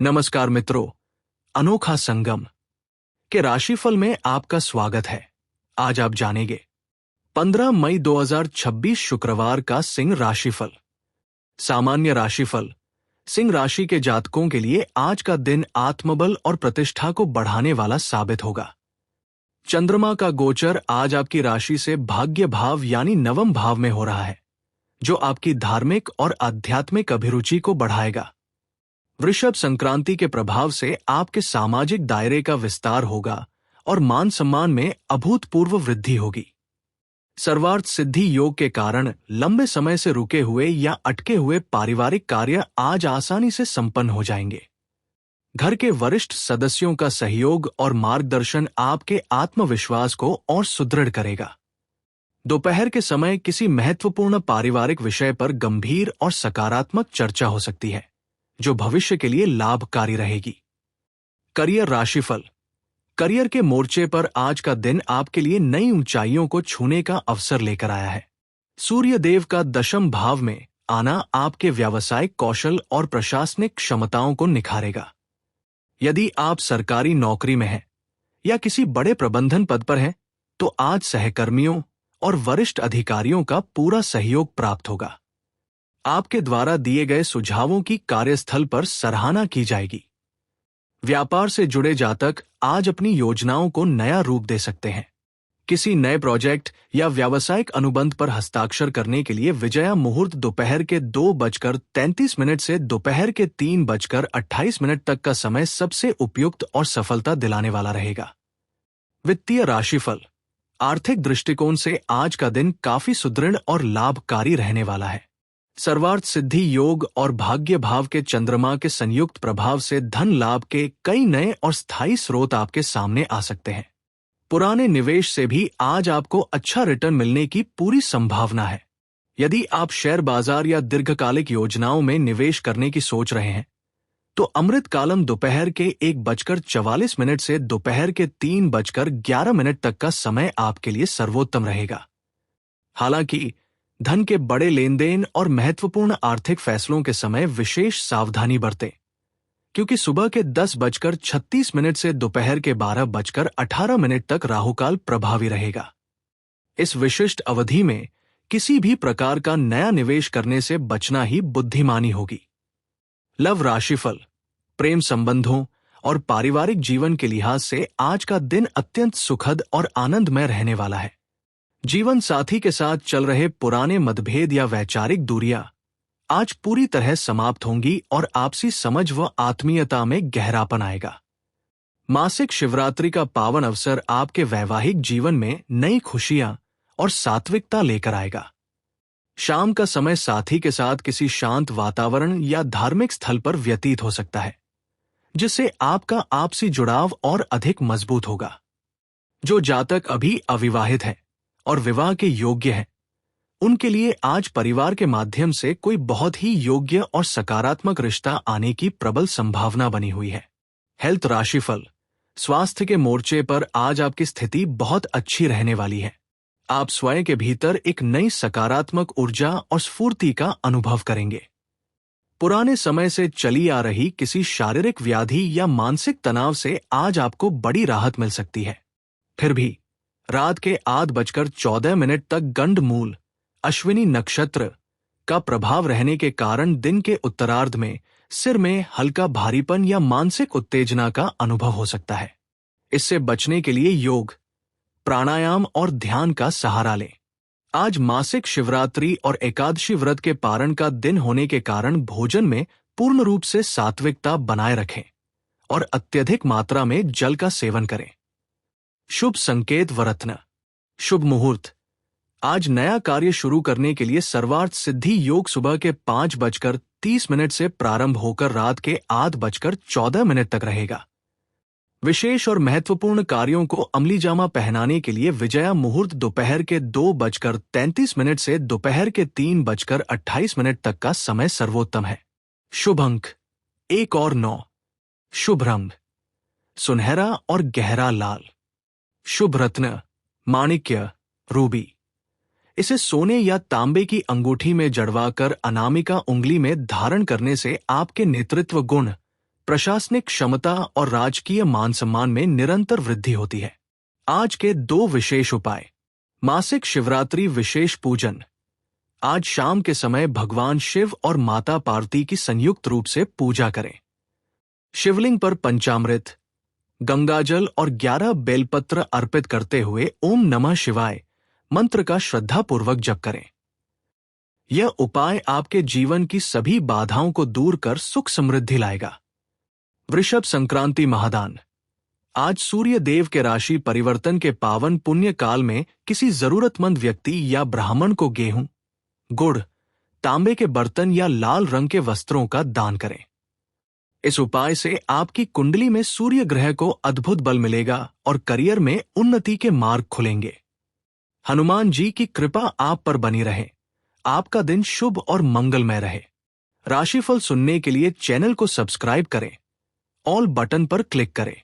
नमस्कार मित्रों, अनोखा संगम के राशिफल में आपका स्वागत है। आज आप जानेंगे 15 मई 2026 शुक्रवार का सिंह राशिफल। सामान्य राशिफल। सिंह राशि के जातकों के लिए आज का दिन आत्मबल और प्रतिष्ठा को बढ़ाने वाला साबित होगा। चंद्रमा का गोचर आज आपकी राशि से भाग्य भाव यानी नवम भाव में हो रहा है, जो आपकी धार्मिक और आध्यात्मिक अभिरुचि को बढ़ाएगा। वृषभ संक्रांति के प्रभाव से आपके सामाजिक दायरे का विस्तार होगा और मान सम्मान में अभूतपूर्व वृद्धि होगी। सर्वार्थ सिद्धि योग के कारण लंबे समय से रुके हुए या अटके हुए पारिवारिक कार्य आज आसानी से संपन्न हो जाएंगे। घर के वरिष्ठ सदस्यों का सहयोग और मार्गदर्शन आपके आत्मविश्वास को और सुदृढ़ करेगा। दोपहर के समय किसी महत्वपूर्ण पारिवारिक विषय पर गंभीर और सकारात्मक चर्चा हो सकती है, जो भविष्य के लिए लाभकारी रहेगी। करियर राशिफल। करियर के मोर्चे पर आज का दिन आपके लिए नई ऊंचाइयों को छूने का अवसर लेकर आया है। सूर्य देव का दशम भाव में आना आपके व्यावसायिक कौशल और प्रशासनिक क्षमताओं को निखारेगा। यदि आप सरकारी नौकरी में हैं या किसी बड़े प्रबंधन पद पर हैं, तो आज सहकर्मियों और वरिष्ठ अधिकारियों का पूरा सहयोग प्राप्त होगा। आपके द्वारा दिए गए सुझावों की कार्यस्थल पर सराहना की जाएगी। व्यापार से जुड़े जातक आज अपनी योजनाओं को नया रूप दे सकते हैं। किसी नए प्रोजेक्ट या व्यावसायिक अनुबंध पर हस्ताक्षर करने के लिए विजया मुहूर्त दोपहर के 2:33 से दोपहर के 3:28 तक का समय सबसे उपयुक्त और सफलता दिलाने वाला रहेगा। वित्तीय राशिफल। आर्थिक दृष्टिकोण से आज का दिन काफी सुदृढ़ और लाभकारी रहने वाला है। सर्वार्थ सिद्धि योग और भाग्य भाव के चंद्रमा के संयुक्त प्रभाव से धन लाभ के कई नए और स्थायी स्रोत आपके सामने आ सकते हैं। पुराने निवेश से भी आज आपको अच्छा रिटर्न मिलने की पूरी संभावना है। यदि आप शेयर बाजार या दीर्घकालिक योजनाओं में निवेश करने की सोच रहे हैं, तो अमृत कालम दोपहर के 1:44 से दोपहर के 3:11 तक का समय आपके लिए सर्वोत्तम रहेगा। हालांकि धन के बड़े लेन देन और महत्वपूर्ण आर्थिक फैसलों के समय विशेष सावधानी बरतें, क्योंकि सुबह के 10:36 से दोपहर के 12:18 तक राहुकाल प्रभावी रहेगा। इस विशिष्ट अवधि में किसी भी प्रकार का नया निवेश करने से बचना ही बुद्धिमानी होगी। लव राशिफल। प्रेम संबंधों और पारिवारिक जीवन के लिहाज से आज का दिन अत्यंत सुखद और आनंदमय रहने वाला है। जीवन साथी के साथ चल रहे पुराने मतभेद या वैचारिक दूरियां आज पूरी तरह समाप्त होंगी और आपसी समझ व आत्मीयता में गहरापन आएगा। मासिक शिवरात्रि का पावन अवसर आपके वैवाहिक जीवन में नई खुशियां और सात्विकता लेकर आएगा। शाम का समय साथी के साथ किसी शांत वातावरण या धार्मिक स्थल पर व्यतीत हो सकता है, जिससे आपका आपसी जुड़ाव और अधिक मजबूत होगा। जो जातक अभी अविवाहित हैं और विवाह के योग्य हैं, उनके लिए आज परिवार के माध्यम से कोई बहुत ही योग्य और सकारात्मक रिश्ता आने की प्रबल संभावना बनी हुई है। हेल्थ राशिफल। स्वास्थ्य के मोर्चे पर आज आपकी स्थिति बहुत अच्छी रहने वाली है। आप स्वयं के भीतर एक नई सकारात्मक ऊर्जा और स्फूर्ति का अनुभव करेंगे। पुराने समय से चली आ रही किसी शारीरिक व्याधि या मानसिक तनाव से आज आपको बड़ी राहत मिल सकती है। फिर भी रात के 8:14 तक गंडमूल अश्विनी नक्षत्र का प्रभाव रहने के कारण दिन के उत्तरार्ध में सिर में हल्का भारीपन या मानसिक उत्तेजना का अनुभव हो सकता है। इससे बचने के लिए योग, प्राणायाम और ध्यान का सहारा लें। आज मासिक शिवरात्रि और एकादशी व्रत के पारण का दिन होने के कारण भोजन में पूर्ण रूप से सात्विकता बनाए रखें और अत्यधिक मात्रा में जल का सेवन करें। शुभ संकेत व रत्न। शुभ मुहूर्त। आज नया कार्य शुरू करने के लिए सर्वार्थ सिद्धि योग सुबह के 5:30 से प्रारंभ होकर रात के 8:14 तक रहेगा। विशेष और महत्वपूर्ण कार्यों को अमली जामा पहनाने के लिए विजया मुहूर्त दोपहर के 2:33 से दोपहर के 3:28 तक का समय सर्वोत्तम है। शुभ अंक 1 और 9। शुभ रंग सुनहरा और गहरा लाल। शुभ रत्न माणिक्य, रूबी। इसे सोने या तांबे की अंगूठी में जड़वाकर अनामिका उंगली में धारण करने से आपके नेतृत्व गुण, प्रशासनिक क्षमता और राजकीय मान सम्मान में निरंतर वृद्धि होती है। आज के 2 विशेष उपाय। मासिक शिवरात्रि विशेष पूजन। आज शाम के समय भगवान शिव और माता पार्वती की संयुक्त रूप से पूजा करें। शिवलिंग पर पंचामृत, गंगाजल और 11 बेलपत्र अर्पित करते हुए ओम नमः शिवाय मंत्र का श्रद्धापूर्वक जप करें। यह उपाय आपके जीवन की सभी बाधाओं को दूर कर सुख समृद्धि लाएगा। वृषभ संक्रांति महादान। आज सूर्य देव के राशि परिवर्तन के पावन पुण्य काल में किसी जरूरतमंद व्यक्ति या ब्राह्मण को गेहूं, गुड़, तांबे के बर्तन या लाल रंग के वस्त्रों का दान करें। इस उपाय से आपकी कुंडली में सूर्य ग्रह को अद्भुत बल मिलेगा और करियर में उन्नति के मार्ग खुलेंगे। हनुमान जी की कृपा आप पर बनी रहे। आपका दिन शुभ और मंगलमय रहे। राशिफल सुनने के लिए चैनल को सब्सक्राइब करें। ऑल बटन पर क्लिक करें।